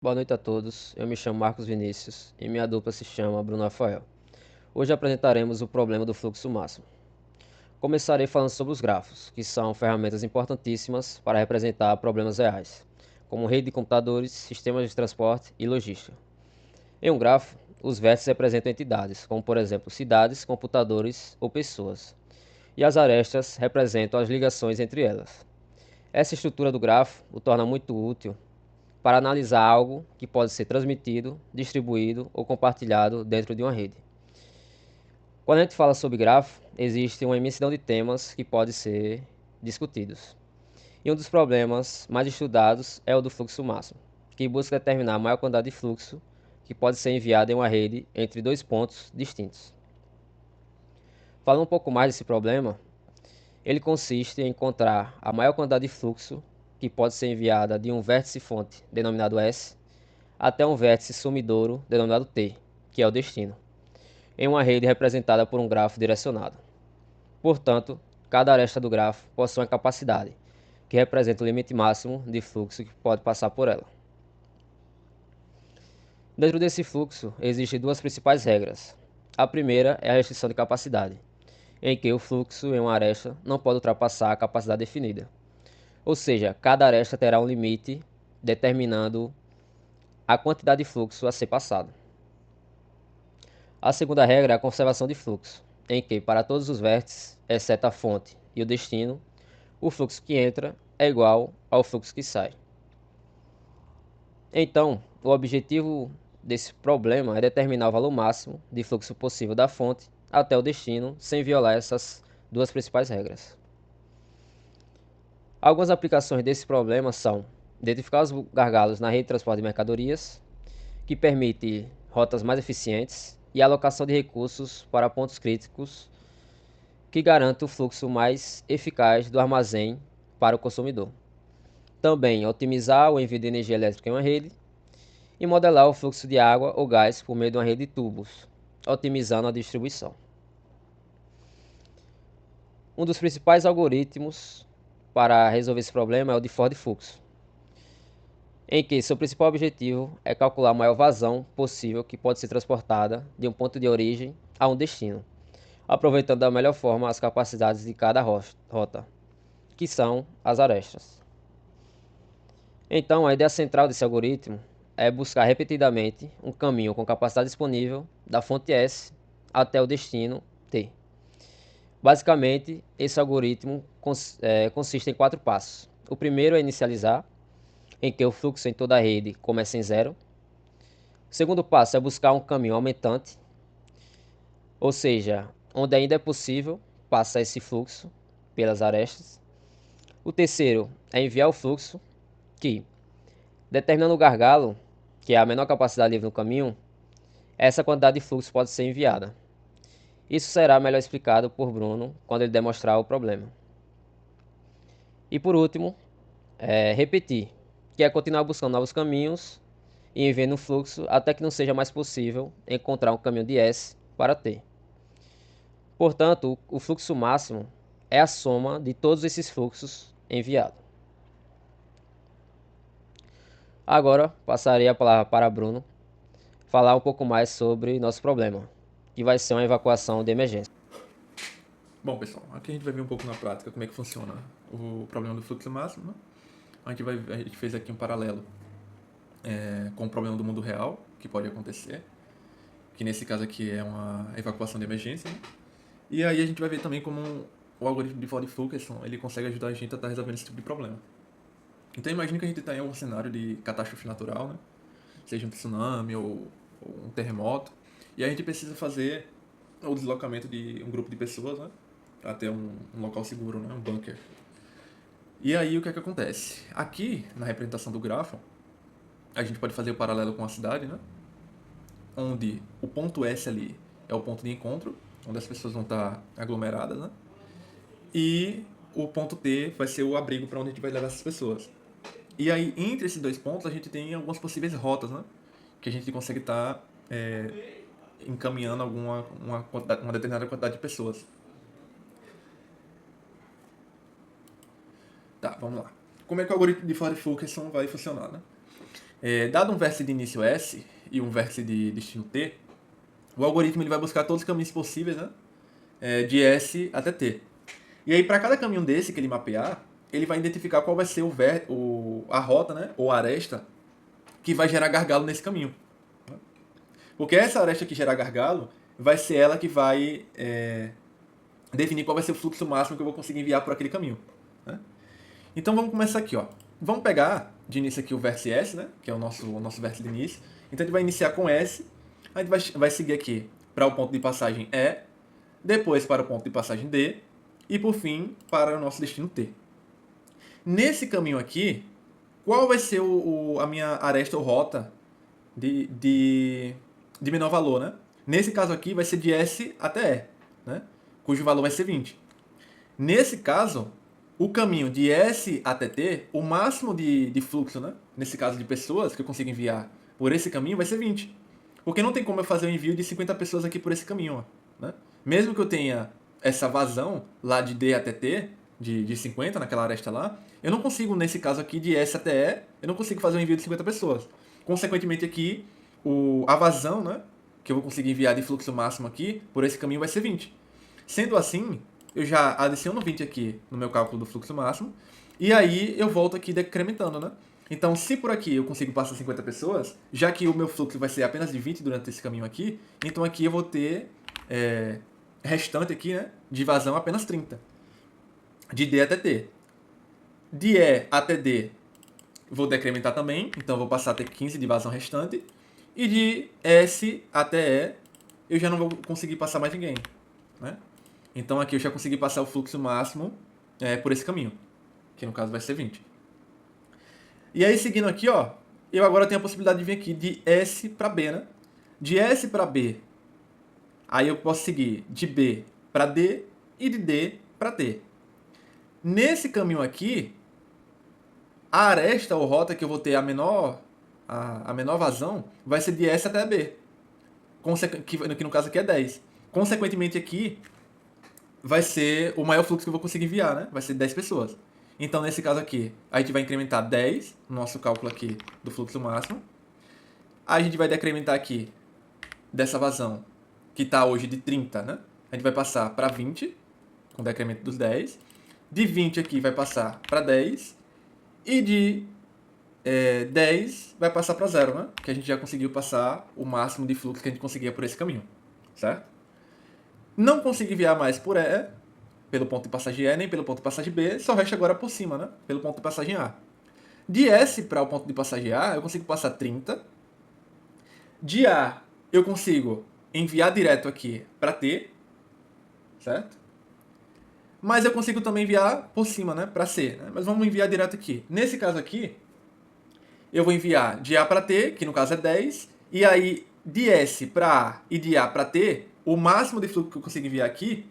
Boa noite a todos, eu me chamo Marcos Vinícius e minha dupla se chama Bruno Rafael. Hoje apresentaremos o problema do fluxo máximo. Começarei falando sobre os grafos, que são ferramentas importantíssimas para representar problemas reais, como rede de computadores, sistemas de transporte e logística. Em um grafo, os vértices representam entidades, como por exemplo cidades, computadores ou pessoas, e as arestas representam as ligações entre elas. Essa estrutura do grafo o torna muito útil para analisar algo que pode ser transmitido, distribuído ou compartilhado dentro de uma rede. Quando a gente fala sobre grafo, existe uma imensidão de temas que podem ser discutidos. E um dos problemas mais estudados é o do fluxo máximo, que busca determinar a maior quantidade de fluxo que pode ser enviado em uma rede entre dois pontos distintos. Falando um pouco mais desse problema, ele consiste em encontrar a maior quantidade de fluxo que pode ser enviada de um vértice fonte, denominado S, até um vértice sumidouro, denominado T, que é o destino, em uma rede representada por um grafo direcionado. Portanto, cada aresta do grafo possui uma capacidade, que representa o limite máximo de fluxo que pode passar por ela. Dentro desse fluxo, existem duas principais regras. A primeira é a restrição de capacidade, em que o fluxo em uma aresta não pode ultrapassar a capacidade definida. Ou seja, cada aresta terá um limite determinando a quantidade de fluxo a ser passado. A segunda regra é a conservação de fluxo, em que, para todos os vértices, exceto a fonte e o destino, o fluxo que entra é igual ao fluxo que sai. Então, o objetivo desse problema é determinar o valor máximo de fluxo possível da fonte até o destino, sem violar essas duas principais regras. Algumas aplicações desse problema são identificar os gargalos na rede de transporte de mercadorias, que permite rotas mais eficientes, e a alocação de recursos para pontos críticos, que garante o fluxo mais eficaz do armazém para o consumidor. Também otimizar o envio de energia elétrica em uma rede e modelar o fluxo de água ou gás por meio de uma rede de tubos, otimizando a distribuição. Um dos principais algoritmos para resolver esse problema é o de Ford-Fuchs, em que seu principal objetivo é calcular a maior vazão possível que pode ser transportada de um ponto de origem a um destino, aproveitando da melhor forma as capacidades de cada rota, que são as arestas. Então, a ideia central desse algoritmo é buscar repetidamente um caminho com capacidade disponível da fonte S até o destino T. Basicamente, esse algoritmo consiste em 4 passos. O primeiro é inicializar, em que o fluxo em toda a rede começa em zero. O segundo passo é buscar um caminho aumentante, ou seja, onde ainda é possível passar esse fluxo pelas arestas. O terceiro é enviar o fluxo, que, determinando o gargalo, que é a menor capacidade livre no caminho, essa quantidade de fluxo pode ser enviada. Isso será melhor explicado por Bruno quando ele demonstrar o problema. E por último, repetir, que é continuar buscando novos caminhos e enviando o fluxo até que não seja mais possível encontrar um caminho de S para T. Portanto, o fluxo máximo é a soma de todos esses fluxos enviados. Agora passarei a palavra para Bruno falar um pouco mais sobre nosso problema, que vai ser uma evacuação de emergência. Bom, pessoal, aqui a gente vai ver um pouco na prática como é que funciona o problema do fluxo máximo, né? A gente fez aqui um paralelo com o problema do mundo real, que pode acontecer, que nesse caso aqui é uma evacuação de emergência, né? E aí a gente vai ver também como o algoritmo de Ford-Fulkerson, ele consegue ajudar a gente a estar resolvendo esse tipo de problema. Então imagine que a gente está em algum cenário de catástrofe natural, né? Seja um tsunami ou um terremoto, e a gente precisa fazer o deslocamento de um grupo de pessoas, né? Até um local seguro, né? Um bunker. E aí o que é que acontece? Aqui, na representação do grafo, a gente pode fazer o paralelo com a cidade, né? Onde o ponto S ali é o ponto de encontro, onde as pessoas vão estar aglomeradas, né? E o ponto T vai ser o abrigo para onde a gente vai levar essas pessoas. E aí, entre esses dois pontos, a gente tem algumas possíveis rotas, né? Que a gente consegue estar encaminhando uma determinada quantidade de pessoas. Tá, vamos lá. Como é que o algoritmo de Ford-Fulkerson vai funcionar, né? Dado um vértice de início S e um vértice de destino T, o algoritmo ele vai buscar todos os caminhos possíveis, né? De S até T. E aí, para cada caminho desse que ele mapear, ele vai identificar qual vai ser a rota, né? Ou a aresta que vai gerar gargalo nesse caminho. Porque essa aresta que gerar gargalo vai ser ela que vai definir qual vai ser o fluxo máximo que eu vou conseguir enviar por aquele caminho. Né? Então vamos começar aqui, ó. Vamos pegar de início aqui o vértice S, né? Que é o nosso vértice de início. Então a gente vai iniciar com S, a gente vai seguir aqui para o ponto de passagem E, depois para o ponto de passagem D, e por fim para o nosso destino T. Nesse caminho aqui, qual vai ser a minha aresta ou rota de menor valor, né? Nesse caso aqui vai ser de S até E, né? Cujo valor vai ser 20. Nesse caso, o caminho de S até T, o máximo de fluxo, né? Nesse caso de pessoas que eu consigo enviar por esse caminho vai ser 20. Porque não tem como eu fazer um envio de 50 pessoas aqui por esse caminho, ó, né? Mesmo que eu tenha essa vazão lá de D até T, de 50 naquela aresta lá, eu não consigo, nesse caso aqui, de S até E, eu não consigo fazer um envio de 50 pessoas. Consequentemente aqui, a vazão, né, que eu vou conseguir enviar de fluxo máximo aqui, por esse caminho vai ser 20. Sendo assim, eu já adiciono 20 aqui no meu cálculo do fluxo máximo, e aí eu volto aqui decrementando, né? Então, se por aqui eu consigo passar 50 pessoas, já que o meu fluxo vai ser apenas de 20 durante esse caminho aqui, então aqui eu vou ter restante aqui, né, de vazão apenas 30. De D até T. De E até D, vou decrementar também, então vou passar a ter 15 de vazão restante. E de S até E, eu já não vou conseguir passar mais ninguém, né? Então aqui eu já consegui passar o fluxo máximo por esse caminho, que no caso vai ser 20. E aí seguindo aqui, ó, eu agora tenho a possibilidade de vir aqui de S para B, né? De S para B, aí eu posso seguir de B para D e de D para T. Nesse caminho aqui, a aresta ou rota que eu vou ter a menor vazão vai ser de S até B, que no caso aqui é 10. Consequentemente aqui, vai ser o maior fluxo que eu vou conseguir enviar, né? Vai ser 10 pessoas. Então, nesse caso aqui, a gente vai incrementar 10 no nosso cálculo aqui do fluxo máximo. Aí a gente vai decrementar aqui dessa vazão, que está hoje de 30, né? A gente vai passar para 20, com o decremento dos 10. De 20 aqui vai passar para 10. E de 10 vai passar para 0, né? Que a gente já conseguiu passar o máximo de fluxo que a gente conseguia por esse caminho, certo? Não consegui enviar mais por E, pelo ponto de passagem E, nem pelo ponto de passagem B, só resta agora por cima, né? Pelo ponto de passagem A. De S para o ponto de passagem A, eu consigo passar 30. De A, eu consigo enviar direto aqui para T, certo? Mas eu consigo também enviar por cima, né? Para C, né? Mas vamos enviar direto aqui. Nesse caso aqui, eu vou enviar de A para T, que no caso é 10, e aí de S para A e de A para T, o máximo de fluxo que eu consigo enviar aqui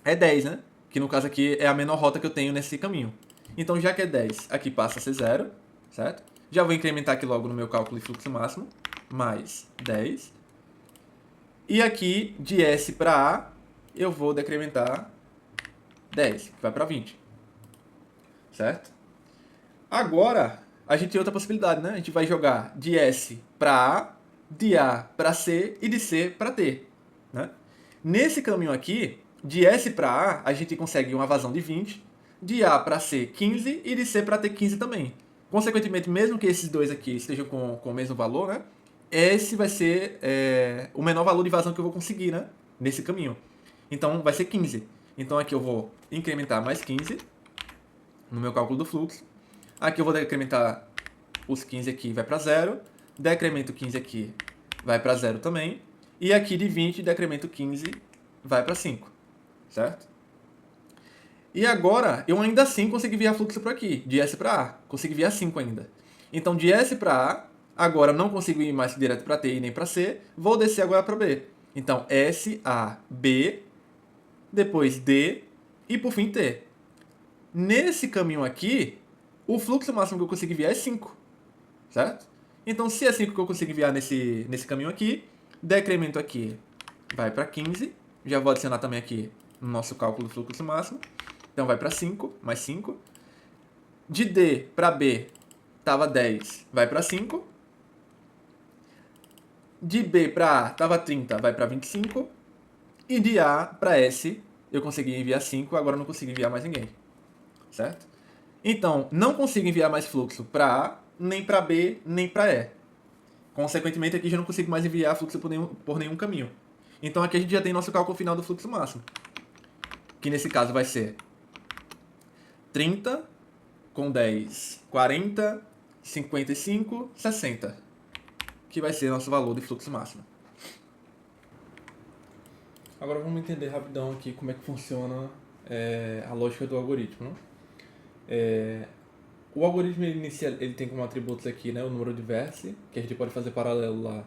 é 10, né? Que no caso aqui é a menor rota que eu tenho nesse caminho. Então, já que é 10, aqui passa a ser 0, certo? Já vou incrementar aqui logo no meu cálculo de fluxo máximo, mais 10. E aqui, de S para A, eu vou decrementar 10, que vai para 20. Certo? Agora, a gente tem outra possibilidade, né? A gente vai jogar de S para A, de A para C e de C para T. Né? Nesse caminho aqui, de S para A, a gente consegue uma vazão de 20, de A para C 15 e de C para T 15 também. Consequentemente, mesmo que esses dois aqui estejam com o mesmo valor, né? Esse vai ser o menor valor de vazão que eu vou conseguir, né? Nesse caminho. Então, vai ser 15. Então, aqui eu vou incrementar mais 15 no meu cálculo do fluxo. Aqui eu vou decrementar os 15 aqui, vai para 0. Decremento 15 aqui, vai para 0 também. E aqui de 20, decremento 15, vai para 5. Certo? E agora, eu ainda assim consegui enviar fluxo por aqui, de S para A. Consegui enviar 5 ainda. Então, de S para A, agora não consigo ir mais direto para T e nem para C. Vou descer agora para B. Então, S, A, B, depois D e por fim T. Nesse caminho aqui, o fluxo máximo que eu consigo enviar é 5. Certo? Então, se é 5 que eu consigo enviar nesse caminho aqui, decremento aqui vai para 15. Já vou adicionar também aqui no nosso cálculo do fluxo máximo. Então, vai para 5, mais 5. De D para B, estava 10, vai para 5. de B para A estava 30, vai para 25. E de A para S eu consegui enviar 5, agora não consigo enviar mais ninguém. Certo? Então, não consigo enviar mais fluxo para A, nem para B, nem para E. Consequentemente, aqui já não consigo mais enviar fluxo por nenhum caminho. Então aqui a gente já tem nosso cálculo final do fluxo máximo. Que nesse caso vai ser 30 com 10, 40, 55, 60. Que vai ser nosso valor de fluxo máximo. Agora vamos entender rapidão aqui como é que funciona a lógica do algoritmo. Né? O algoritmo ele tem como atributos aqui, né, o número de vértices, que a gente pode fazer paralelo lá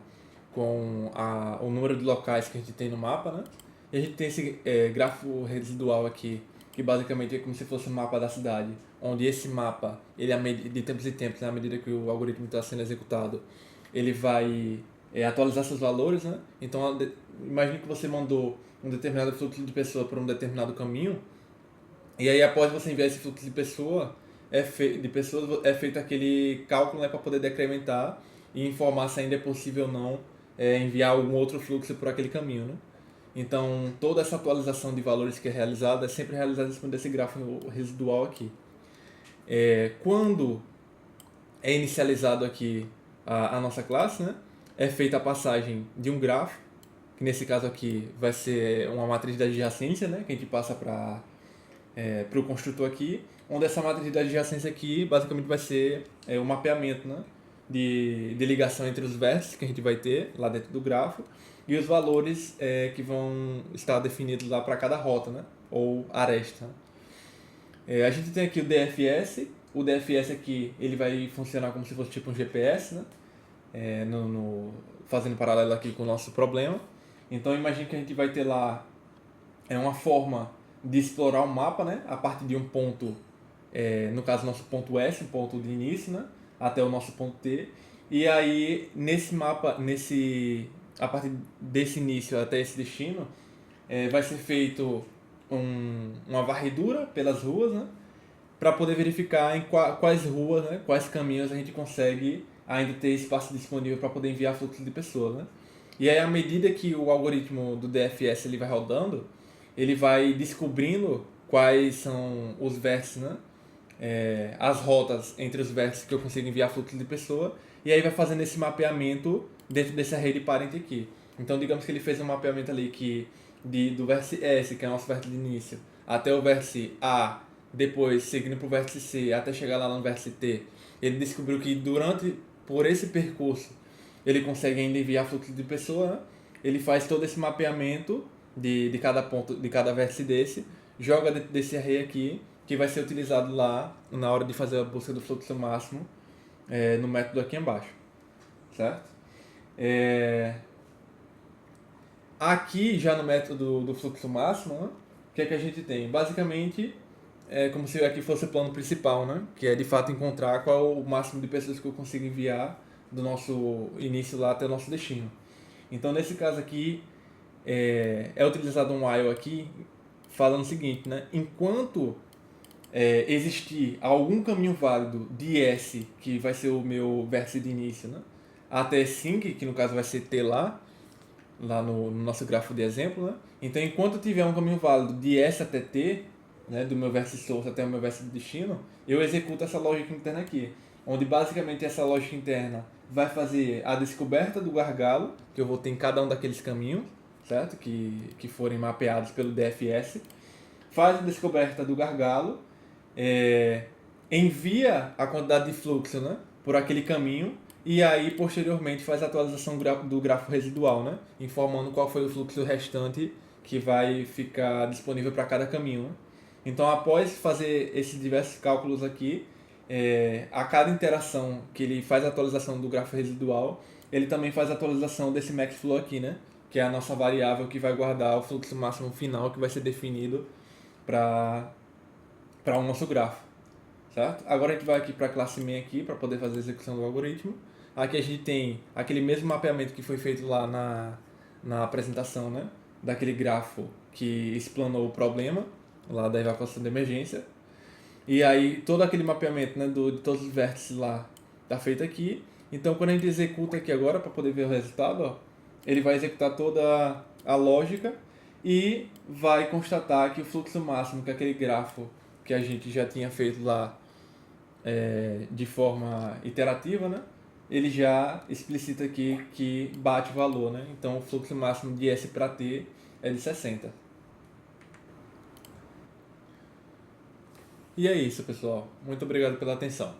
com o número de locais que a gente tem no mapa, né? E a gente tem esse grafo residual aqui, que basicamente é como se fosse um mapa da cidade, onde esse mapa, ele de tempos em tempos, né, à medida que o algoritmo está sendo executado, ele vai atualizar seus valores, né? Então, imagine que você mandou um determinado fluxo de pessoa para um determinado caminho, e aí após você enviar esse fluxo de pessoas, é feito aquele cálculo, né, para poder decrementar e informar se ainda é possível ou não enviar algum outro fluxo por aquele caminho, né? Então, toda essa atualização de valores que é realizada é sempre realizada em cima desse gráfico residual aqui. Quando é inicializado aqui a nossa classe, né, é feita a passagem de um grafo, que nesse caso aqui vai ser uma matriz de adjacência, né, que a gente passa para o construtor aqui, onde essa matriz de adjacência aqui basicamente vai ser o mapeamento, né, de ligação entre os vértices que a gente vai ter lá dentro do grafo e os valores que vão estar definidos lá para cada rota, né, ou aresta. A gente tem aqui o DFS. O DFS aqui ele vai funcionar como se fosse tipo um GPS, né, fazendo paralelo aqui com o nosso problema. Então imagine que a gente vai ter lá uma forma de explorar o mapa, né, a partir de um ponto, no caso nosso ponto S, um ponto de início, né, até o nosso ponto T. E aí nesse mapa, a partir desse início até esse destino, vai ser feito uma varredura pelas ruas, né, para poder verificar em quais ruas, né, quais caminhos a gente consegue ainda ter espaço disponível para poder enviar fluxo de pessoas, né. E aí, à medida que o algoritmo do DFS ele vai rodando, ele vai descobrindo quais são os vértices, né, as rotas entre os vértices que eu consigo enviar fluxo de pessoa, e aí vai fazendo esse mapeamento dentro desse array de parent aqui. Então, digamos que ele fez um mapeamento ali do vértice S, que é o nosso vértice de início, até o vértice A, depois seguindo para o vértice C, até chegar lá no vértice T. Ele descobriu que por esse percurso, ele consegue ainda enviar fluxo de pessoa, né? Ele faz todo esse mapeamento de cada ponto, de cada vértice desse, joga dentro desse array aqui, que vai ser utilizado lá na hora de fazer a busca do fluxo máximo no método aqui embaixo, certo? Aqui já no método do fluxo máximo, né, o que é que a gente tem? Basicamente é como se aqui fosse o plano principal, né, que é de fato encontrar qual o máximo de pessoas que eu consigo enviar do nosso início lá até o nosso destino. Então nesse caso aqui é utilizado um while aqui falando o seguinte, né, enquanto existir algum caminho válido de S, que vai ser o meu vértice de início, né, até sync, que no caso vai ser T lá no nosso gráfico de exemplo, né? Então, enquanto tiver um caminho válido de S até T, né, do meu vértice source até o meu vértice de destino, eu executo essa lógica interna aqui, onde basicamente essa lógica interna vai fazer a descoberta do gargalo, que eu vou ter em cada um daqueles caminhos, certo? Que forem mapeados pelo DFS, faz a descoberta do gargalo, envia a quantidade de fluxo, né, por aquele caminho, e aí posteriormente faz a atualização do grafo residual, né, informando qual foi o fluxo restante que vai ficar disponível para cada caminho, né? Então, após fazer esses diversos cálculos aqui, a cada interação que ele faz a atualização do grafo residual, ele também faz a atualização desse maxflow aqui, né, que é a nossa variável que vai guardar o fluxo máximo final que vai ser definido para o nosso grafo, certo? Agora a gente vai aqui para a classe main aqui para poder fazer a execução do algoritmo. Aqui a gente tem aquele mesmo mapeamento que foi feito lá na apresentação, né, daquele grafo que explanou o problema lá da evacuação de emergência. E aí todo aquele mapeamento, né, de todos os vértices lá está feito aqui. Então, quando a gente executa aqui agora, para poder ver o resultado, ó, ele vai executar toda a lógica e vai constatar que o fluxo máximo, que é aquele gráfico que a gente já tinha feito lá de forma iterativa, né? Ele já explicita aqui que bate o valor, né? Então, o fluxo máximo de S para T é de 60. E é isso, pessoal. Muito obrigado pela atenção.